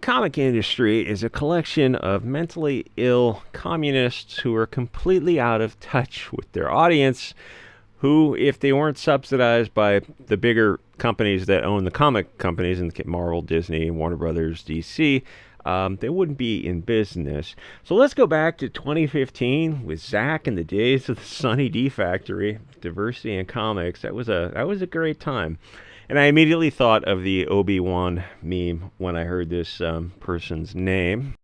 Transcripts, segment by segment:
comic industry is a collection of mentally ill communists who are completely out of touch with their audience, who, if they weren't subsidized by the bigger companies that own the comic companies, in Marvel, Disney, Warner Brothers, DC, they wouldn't be in business. So let's go back to 2015 with Zach and the days of the Sunny D Factory, diversity in comics. That was a great time. And I immediately thought of the Obi-Wan meme when I heard this person's name.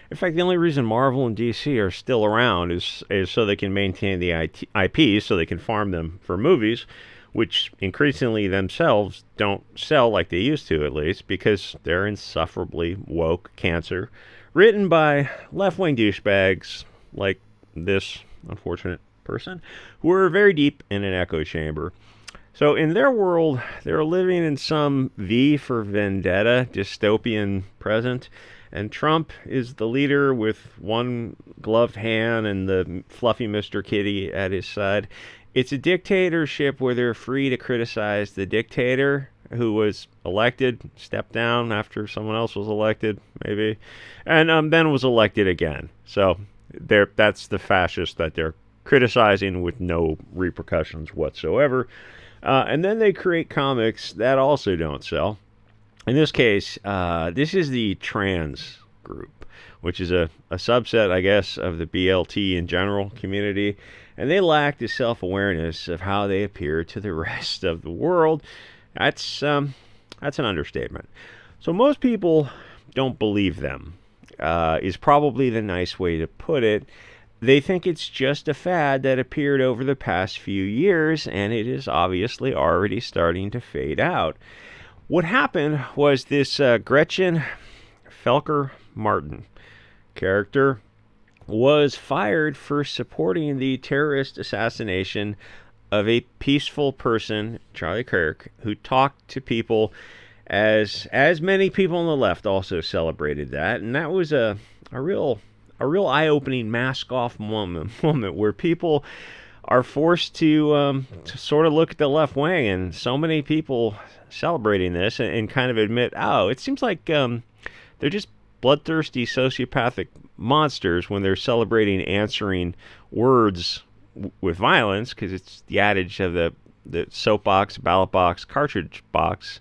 In fact, the only reason Marvel and DC are still around is so they can maintain the IPs, so they can farm them for movies, which increasingly themselves don't sell like they used to, at least, because they're insufferably woke cancer, written by left-wing douchebags like this unfortunate person, who are very deep in an echo chamber. So in their world, they're living in some V for Vendetta dystopian present, and Trump is the leader with one gloved hand and the fluffy Mr. Kitty at his side. It's a dictatorship where they're free to criticize the dictator who was elected, stepped down after someone else was elected, maybe, and then was elected again. So that's the fascist that they're criticizing with no repercussions whatsoever. And then they create comics that also don't sell. In this case, this is the trans group, which is a subset, I guess, of the BLT in general community. And they lack the self-awareness of how they appear to the rest of the world. That's an understatement. So most people don't believe them, is probably the nice way to put it. They think it's just a fad that appeared over the past few years, and it is obviously already starting to fade out. What happened was this Gretchen Felker Martin character was fired for supporting the terrorist assassination of a peaceful person, Charlie Kirk, who talked to people as many people on the left also celebrated that, and that was a real eye-opening mask-off moment where people are forced to sort of look at the left wing, and so many people celebrating this and kind of admit, oh, it seems like they're just bloodthirsty sociopathic monsters when they're celebrating answering words with violence, because it's the adage of the soapbox, ballot box, cartridge box.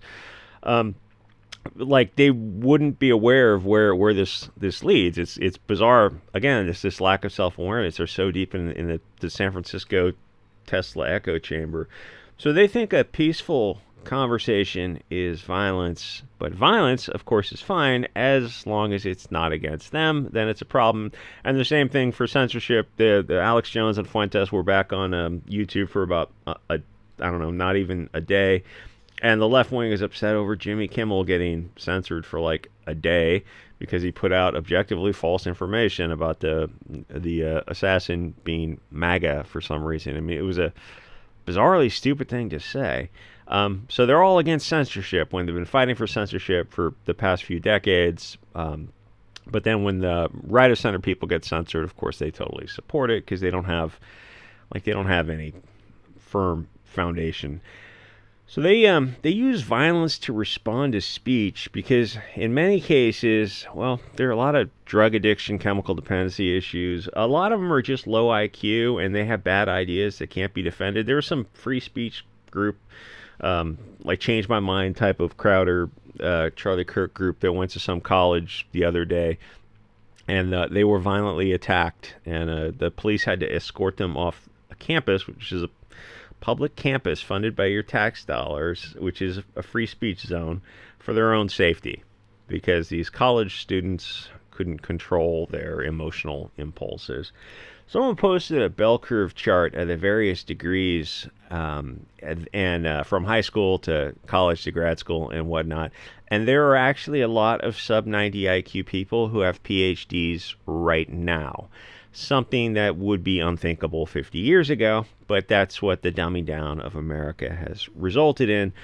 Like they wouldn't be aware of where this leads. It's bizarre. Again, it's this lack of self-awareness. They're so deep in the San Francisco Tesla echo chamber. So they think a peaceful conversation is violence, but violence, of course, is fine as long as it's not against them. Then it's a problem. And the same thing for censorship. The Alex Jones and Fuentes were back on YouTube for about I don't know, not even a day. And the left wing is upset over Jimmy Kimmel getting censored for like a day because he put out objectively false information about the assassin being MAGA for some reason. I mean, it was a bizarrely stupid thing to say. So they're all against censorship when they've been fighting for censorship for the past few decades. But then when the right of center people get censored, of course, they totally support it because they don't have any firm foundation. So they use violence to respond to speech because in many cases, well, there are a lot of drug addiction, chemical dependency issues. A lot of them are just low IQ and they have bad ideas that can't be defended. There was some free speech group, like Change My Mind type of Crowder, Charlie Kirk group that went to some college the other day, and they were violently attacked, and the police had to escort them off a campus, which is a public campus funded by your tax dollars, which is a free speech zone, for their own safety, because these college students couldn't control their emotional impulses. Someone posted a bell curve chart of the various degrees and from high school to college to grad school and whatnot. And there are actually a lot of sub 90 IQ people who have PhDs right now. Something that would be unthinkable 50 years ago, but that's what the dumbing down of America has resulted in.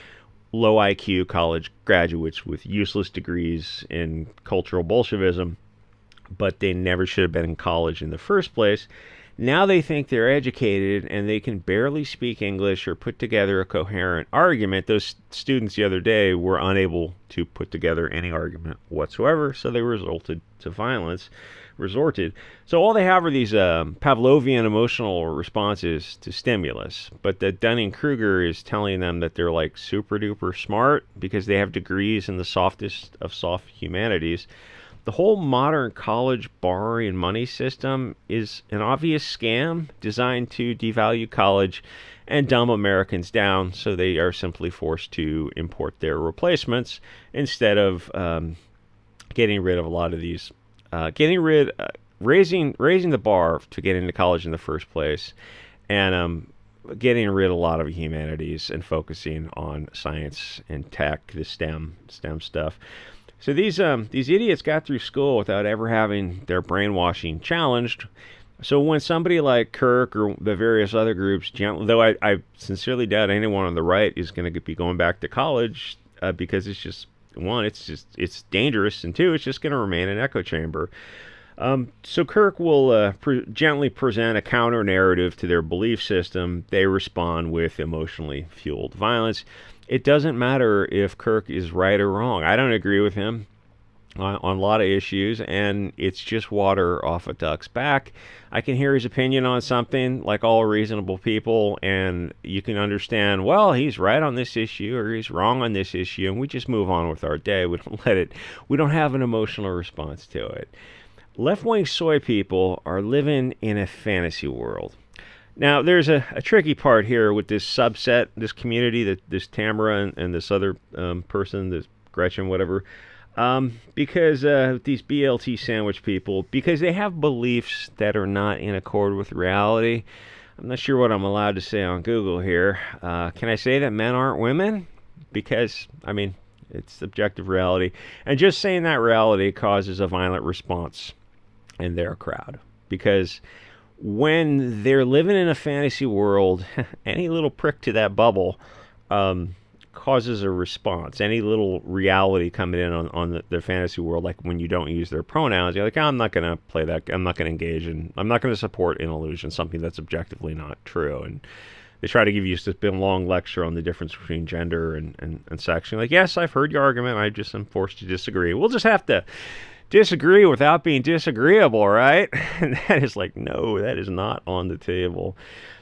Low IQ college graduates with useless degrees in cultural Bolshevism, but they never should have been in college in the first place. Now they think they're educated and they can barely speak English or put together a coherent argument. Those students the other day were unable to put together any argument whatsoever, so they resorted to violence. So all they have are these Pavlovian emotional responses to stimulus. But the Dunning-Kruger is telling them that they're like super duper smart because they have degrees in the softest of soft humanities. The whole modern college borrowing money system is an obvious scam designed to devalue college and dumb Americans down, so they are simply forced to import their replacements instead of getting rid of a lot of these, raising the bar to get into college in the first place, and getting rid of a lot of humanities and focusing on science and tech, the STEM stuff. So these idiots got through school without ever having their brainwashing challenged. So when somebody like Kirk or the various other groups, though I sincerely doubt anyone on the right is going to be going back to college because it's just, one, it's dangerous, and two, it's just going to remain an echo chamber. So Kirk will gently present a counter narrative to their belief system. They respond with emotionally fueled violence. It doesn't matter if Kirk is right or wrong. I don't agree with him on a lot of issues, and it's just water off a duck's back. I can hear his opinion on something like all reasonable people, and you can understand, well, he's right on this issue or he's wrong on this issue, and we just move on with our day. We don't have an emotional response to it. Left-wing soy people are living in a fantasy world. Now, there's a tricky part here with this subset, this community, this Tamra and this other person, this Gretchen, whatever, because these BLT sandwich people, because they have beliefs that are not in accord with reality. I'm not sure what I'm allowed to say on Google here. Can I say that men aren't women? Because, I mean, it's subjective reality. And just saying that reality causes a violent response in their crowd. Because when they're living in a fantasy world, any little prick to that bubble causes a response. Any little reality coming in on their fantasy world, like when you don't use their pronouns, you're like, I'm not going to play that. I'm not going to engage in, I'm not going to support an illusion, something that's objectively not true. And they try to give you just a long lecture on the difference between gender and sex. You're like, yes, I've heard your argument. I just am forced to disagree. We'll just have to disagree without being disagreeable, right? And that is like, no, that is not on the table.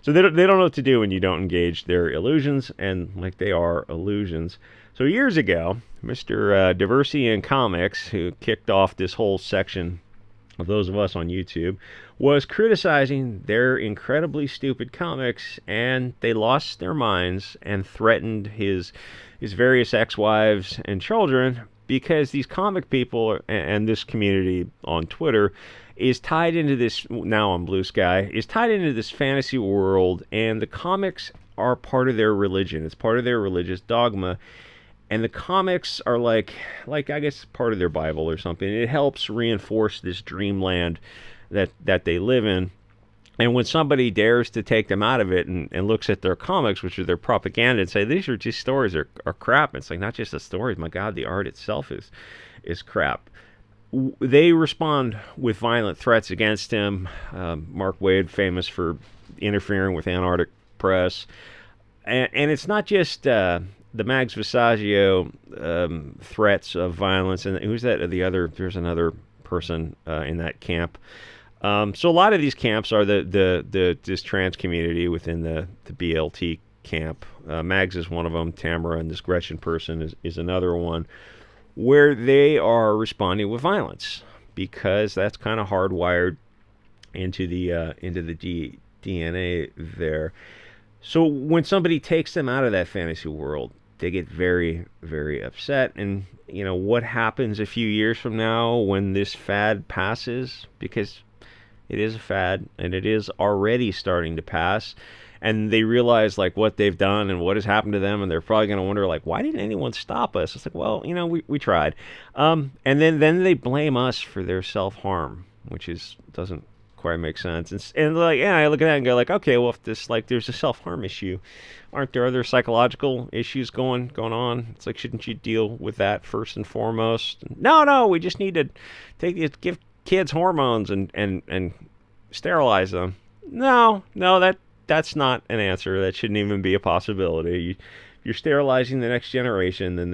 So they don't know what to do when you don't engage their illusions, and like they are illusions. So years ago, Mr. Diversity in Comics, who kicked off this whole section of those of us on YouTube, was criticizing their incredibly stupid comics, and they lost their minds and threatened his various ex-wives and children, because these comic people and this community on Twitter is tied into this, now on Blue Sky, is tied into this fantasy world, and the comics are part of their religion. It's part of their religious dogma, and the comics are like I guess part of their Bible or something. It helps reinforce this dreamland that they live in. And when somebody dares to take them out of it and looks at their comics, which are their propaganda, and say, these are just stories are crap. It's like, not just the stories. My God, the art itself is crap. They respond with violent threats against him. Mark Waid, famous for interfering with Antarctic press. And it's not just the Mags Visaggio threats of violence. And who's that? There's another person in that camp. So a lot of these camps are this trans community within the BLT camp. Mags is one of them. Tamra and this Gretchen person is another one, where they are responding with violence because that's kind of hardwired into the DNA there. So when somebody takes them out of that fantasy world, they get very, very upset. And you know what happens a few years from now when this fad passes, because it is a fad, and it is already starting to pass. And they realize like what they've done and what has happened to them, and they're probably going to wonder like, why didn't anyone stop us? It's like, well, you know, we tried. And then they blame us for their self-harm, which doesn't quite make sense. And like, yeah, I look at that and go like, okay, well, if this, like, there's a self-harm issue, aren't there other psychological issues going on? It's like, shouldn't you deal with that first and foremost? No, we just need to give kids hormones and sterilize them. No, that's not an answer. That shouldn't even be a possibility. You're sterilizing the next generation, then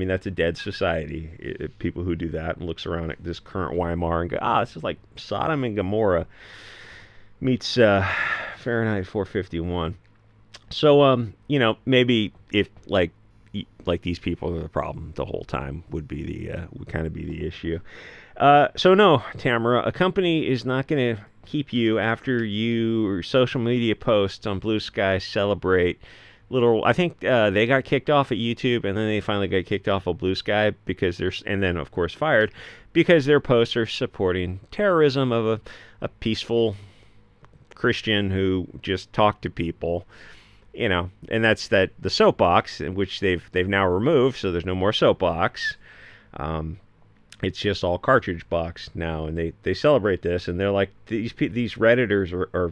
that's a dead society. People who do that and looks around at this current Weimar and go, this is like Sodom and Gomorrah meets Fahrenheit 451. So, maybe if like these people are the problem the whole time would kind of be the issue. So no, Tamra, a company is not going to keep you after your social media posts on Blue Sky celebrate I think they got kicked off at YouTube, and then they finally got kicked off of Blue Sky and then of course fired because their posts are supporting terrorism of a peaceful Christian who just talked to people. And that's the soapbox, in which they've now removed, so there's no more soapbox. It's just all cartridge box now, and they celebrate this, and they're like these Redditors are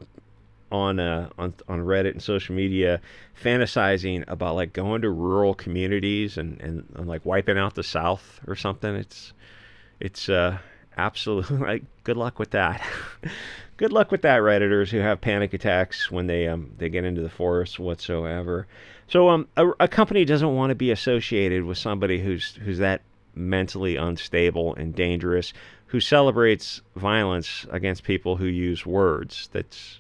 on Reddit and social media fantasizing about like going to rural communities and like wiping out the South or something. It's absolutely like good luck with that. Good luck with that, Redditors who have panic attacks when they get into the forest whatsoever. So a company doesn't want to be associated with somebody who's that mentally unstable and dangerous, who celebrates violence against people who use words. That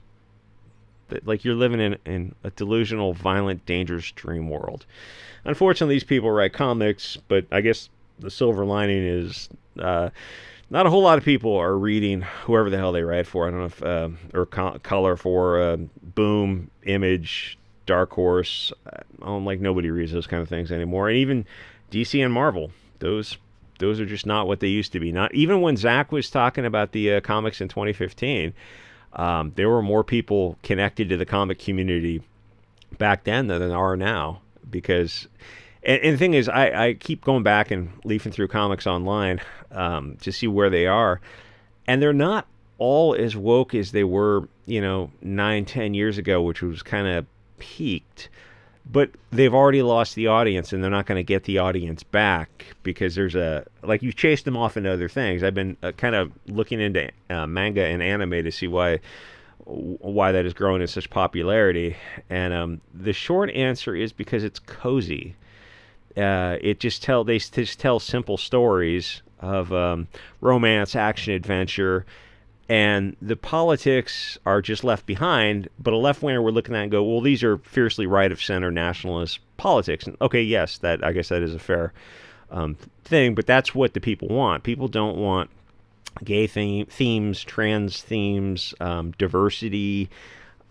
like you're living in a delusional, violent, dangerous dream world. Unfortunately, these people write comics, but I guess the silver lining is not a whole lot of people are reading whoever the hell they write for. I don't know if or color for Boom, Image, Dark Horse. Like nobody reads those kind of things anymore. And even DC and Marvel, those are just not what they used to be. Not even when Zach was talking about the comics in 2015. There were more people connected to the comic community back then than there are now. Because, and the thing is, I keep going back and leafing through comics online to see where they are. And they're not all as woke as they were, 9-10 years ago, which was kind of peaked. But they've already lost the audience, and they're not going to get the audience back because there's you've chased them off into other things. I've been kind of looking into manga and anime to see why that is growing in such popularity. And the short answer is because it's cozy. They just tell simple stories of romance, action, adventure. And the politics are just left behind, but a left-winger would look at that and go, well, these are fiercely right-of-center nationalist politics. And okay, yes, I guess that is a fair thing, but that's what the people want. People don't want gay themes, trans themes, diversity,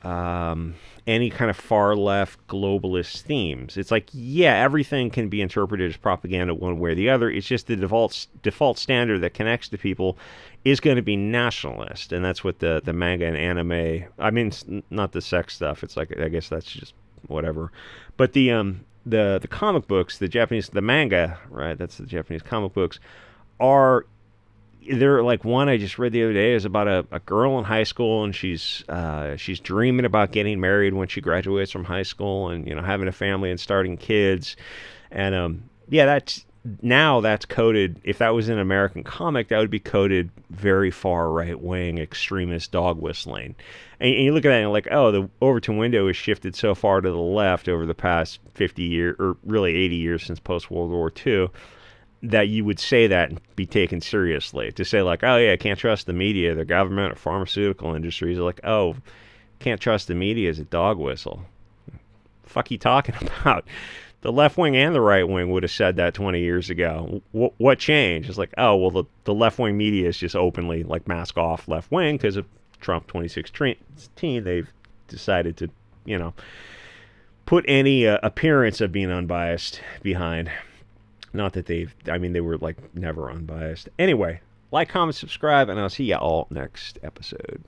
any kind of far-left globalist themes. It's like, yeah, everything can be interpreted as propaganda one way or the other. It's just the default standard that connects to people is going to be nationalist, and that's what the manga and anime. I mean, not the sex stuff. It's like, I guess that's just whatever. But the comic books, the manga, right? That's the Japanese comic books. They're like one I just read the other day is about a girl in high school, and she's dreaming about getting married when she graduates from high school, and having a family and starting kids, and that's coded. If that was an American comic, that would be coded very far right-wing extremist dog whistling. And you look at that and you're like, oh, the Overton window has shifted so far to the left over the past 50 years, or really 80 years since post-World War II, that you would say that and be taken seriously. To say like, oh yeah, can't trust the media, the government, or pharmaceutical industries. They're like, oh, can't trust the media is a dog whistle. Fuck you talking about? The left wing and the right wing would have said that 20 years ago. What changed? It's like, oh, well, the left wing media is just openly like mask off left wing because of Trump 2016. They've decided to, put any appearance of being unbiased behind. Not that they were like never unbiased. Anyway, like, comment, subscribe, and I'll see you all next episode.